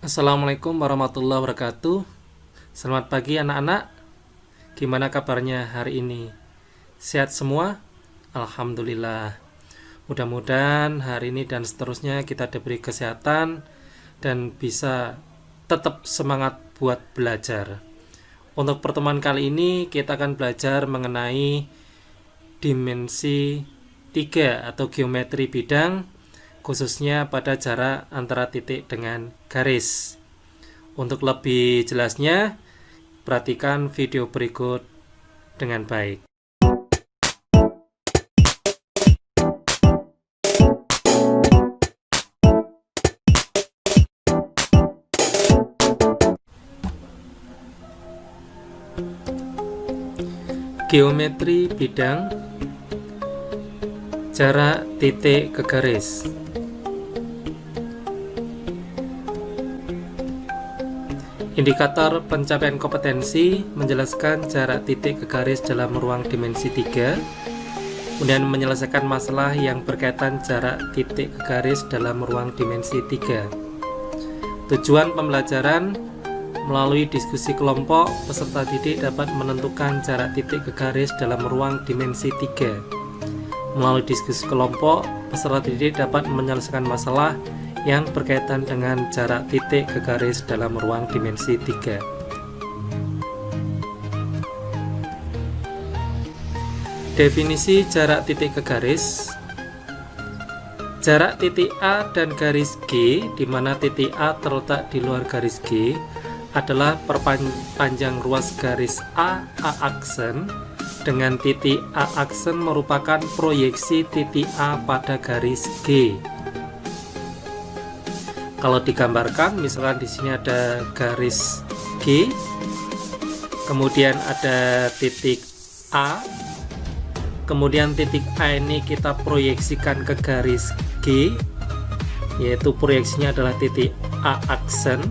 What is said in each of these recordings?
Assalamualaikum warahmatullahi wabarakatuh. Selamat pagi anak-anak. Gimana kabarnya hari ini? Sehat semua? Alhamdulillah. Mudah-mudahan hari ini dan seterusnya kita diberi kesehatan dan bisa tetap semangat buat belajar. Untuk pertemuan kali ini kita akan belajar mengenai dimensi 3 atau geometri bidang, khususnya pada jarak antara titik dengan garis. Untuk lebih jelasnya, perhatikan video berikut dengan baik. Geometri bidang, jarak titik ke garis. Indikator pencapaian kompetensi menjelaskan jarak titik ke garis dalam ruang dimensi 3, kemudian menyelesaikan masalah yang berkaitan jarak titik ke garis dalam ruang dimensi 3. Tujuan pembelajaran: melalui diskusi kelompok, peserta didik dapat menentukan jarak titik ke garis dalam ruang dimensi 3. Melalui diskusi kelompok, peserta didik dapat menyelesaikan masalah yang berkaitan dengan jarak titik ke garis dalam ruang dimensi 3. Definisi jarak titik ke garis. Jarak titik A dan garis G, di mana titik A terletak di luar garis G, adalah perpanjang ruas garis A aksen dengan titik A aksen merupakan proyeksi titik A pada garis G. Kalau digambarkan, misalkan di sini ada garis G, kemudian ada titik A, kemudian titik A ini kita proyeksikan ke garis G, yaitu proyeksinya adalah titik A aksen.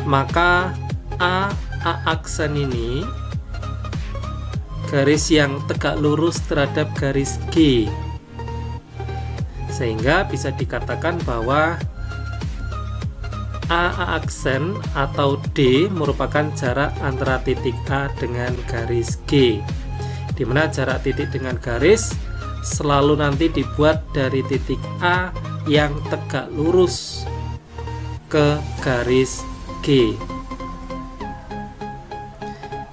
Maka A aksen ini garis yang tegak lurus terhadap garis G, sehingga bisa dikatakan bahwa A aksen atau D merupakan jarak antara titik A dengan garis G, di mana jarak titik dengan garis selalu nanti dibuat dari titik A yang tegak lurus ke garis G,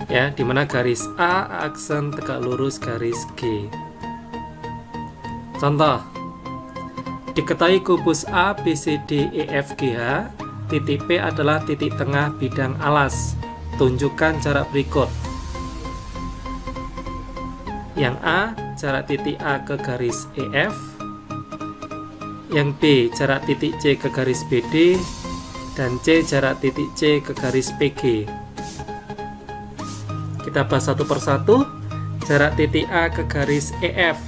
ya, di mana garis A aksen tegak lurus garis G. Contoh: diketahui kubus A, B, C, D, E, F, G, H, titik P adalah titik tengah bidang alas. Tunjukkan jarak berikut. Yang A, jarak titik A ke garis EF. Yang B, jarak titik C ke garis BD. Dan C, jarak titik C ke garis PG. Kita bahas satu persatu. Jarak titik A ke garis EF.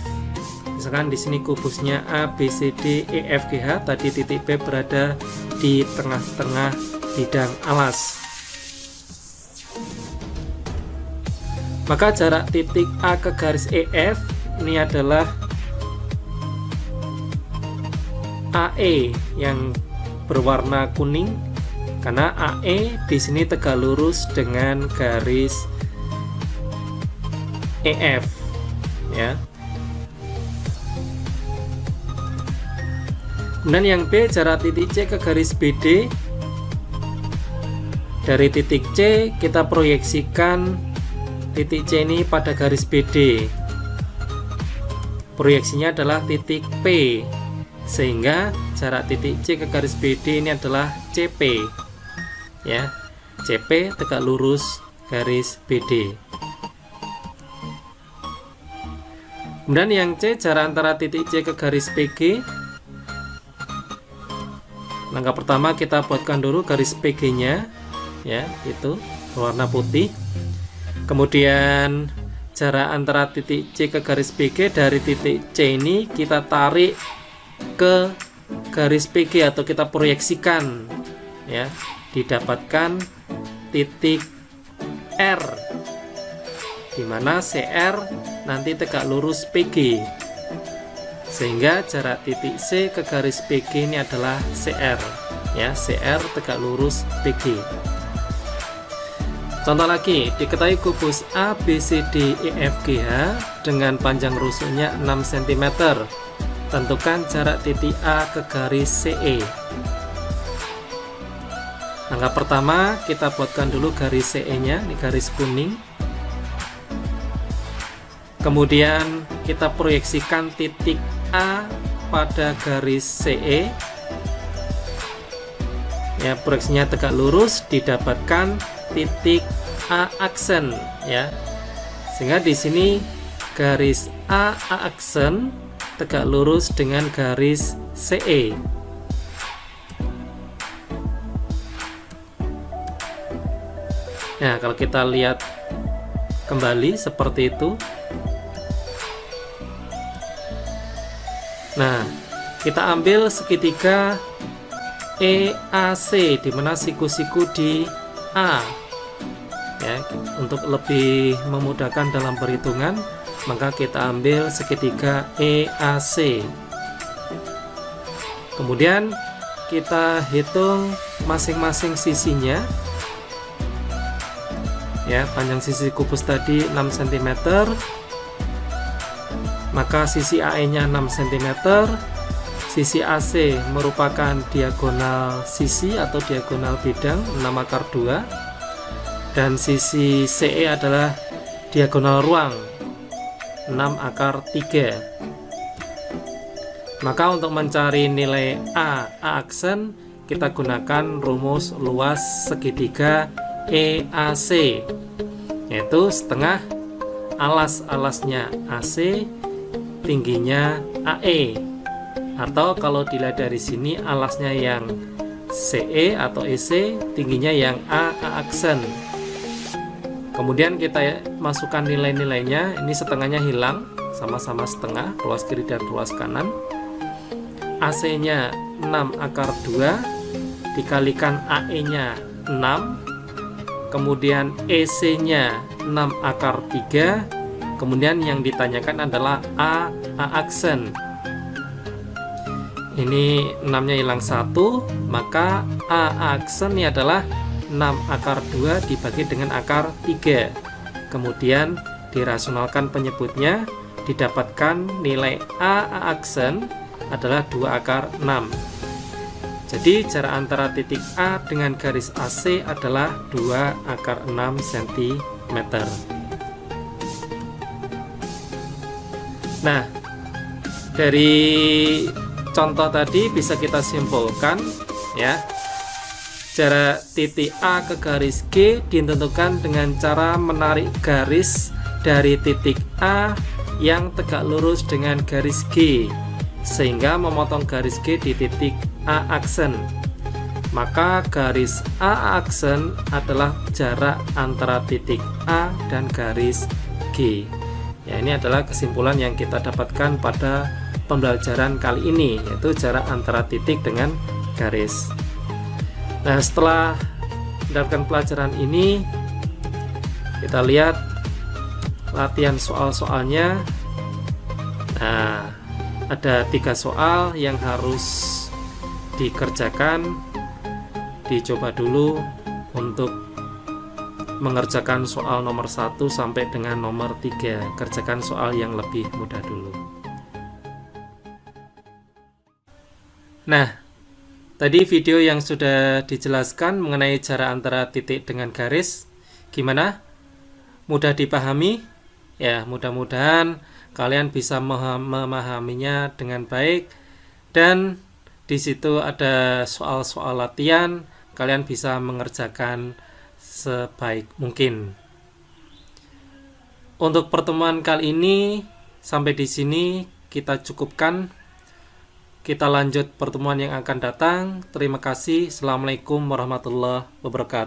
Misalkan di sini kubusnya A, B, C, D, E, F, G, H. Tadi titik P berada di tengah-tengah bidang alas. Maka jarak titik A ke garis EF ini adalah AE yang berwarna kuning, karena AE di sini tegak lurus dengan garis EF, ya. Kemudian yang B, jarak titik C ke garis BD. Dari titik C kita proyeksikan titik C ini pada garis BD. Proyeksinya adalah titik P, sehingga jarak titik C ke garis BD ini adalah CP, ya. CP tegak lurus garis BD. Kemudian yang C, jarak antara titik C ke garis PG. Langkah pertama kita buatkan dulu garis PG-nya, ya, itu berwarna putih. Kemudian jarak antara titik C ke garis PG, dari titik C ini kita tarik ke garis PG atau kita proyeksikan, ya, didapatkan titik R, di mana CR nanti tegak lurus PG. Sehingga jarak titik C ke garis PG ini adalah CR, ya, CR tegak lurus PG. Contoh lagi, diketahui kubus A, B, C, D, E, F, G, H dengan panjang rusuknya 6 cm. Tentukan jarak titik A ke garis CE. Langkah pertama, kita buatkan dulu garis CE-nya, ini garis kuning. Kemudian kita proyeksikan titik A pada garis CE. Ya, proyeksinya tegak lurus, didapatkan titik A aksen, ya. Sehingga di sini garis A aksen tegak lurus dengan garis CE. Nah, kalau kita lihat kembali seperti itu. Nah, kita ambil segitiga EAC di mana siku-siku di A. Ya, untuk lebih memudahkan dalam perhitungan, maka kita ambil segitiga EAC. Kemudian kita hitung masing-masing sisinya. Ya, panjang sisi kubus tadi 6 cm. Maka sisi AE-nya 6 cm. Sisi AC merupakan diagonal sisi atau diagonal bidang 6/2. Dan sisi CE adalah diagonal ruang 6/3. Maka untuk mencari nilai A aksen, kita gunakan rumus luas segitiga EAC, yaitu setengah alas-alasnya AC, tingginya AE. Atau kalau dilihat dari sini, alasnya yang CE atau EC, tingginya yang A aksen. Kemudian kita masukkan nilai-nilainya. Ini setengahnya hilang, sama-sama setengah, ruas kiri dan ruas kanan. AC-nya 6/2 dikalikan AE-nya 6, kemudian EC-nya 6/3. Kemudian yang ditanyakan adalah A aksen. Ini 6-nya hilang 1, maka A aksen ini adalah 6/2 dibagi dengan akar 3. Kemudian dirasionalkan penyebutnya, didapatkan nilai A aksen adalah 2/6. Jadi jarak antara titik A dengan garis AC adalah 2/6 cm. Nah, dari contoh tadi bisa kita simpulkan, ya, jarak titik A ke garis G ditentukan dengan cara menarik garis dari titik A yang tegak lurus dengan garis G, sehingga memotong garis G di titik A aksen. Maka garis A aksen adalah jarak antara titik A dan garis G. Ya, ini adalah kesimpulan yang kita dapatkan pada pembelajaran kali ini, yaitu jarak antara titik dengan garis. Nah, setelah mendapatkan pelajaran ini, kita lihat latihan soal-soalnya. Nah, ada 3 soal yang harus dikerjakan. Dicoba dulu untuk mengerjakan soal nomor 1 sampai dengan nomor 3. Kerjakan soal yang lebih mudah dulu. Nah, tadi video yang sudah dijelaskan mengenai jarak antara titik dengan garis, gimana? Mudah dipahami? Ya, mudah-mudahan kalian bisa memahaminya dengan baik, dan di situ ada soal-soal latihan, kalian bisa mengerjakan sebaik mungkin. Untuk pertemuan kali ini sampai di sini kita cukupkan. Kita lanjut pertemuan yang akan datang. Terima kasih. Assalamualaikum warahmatullahi wabarakatuh.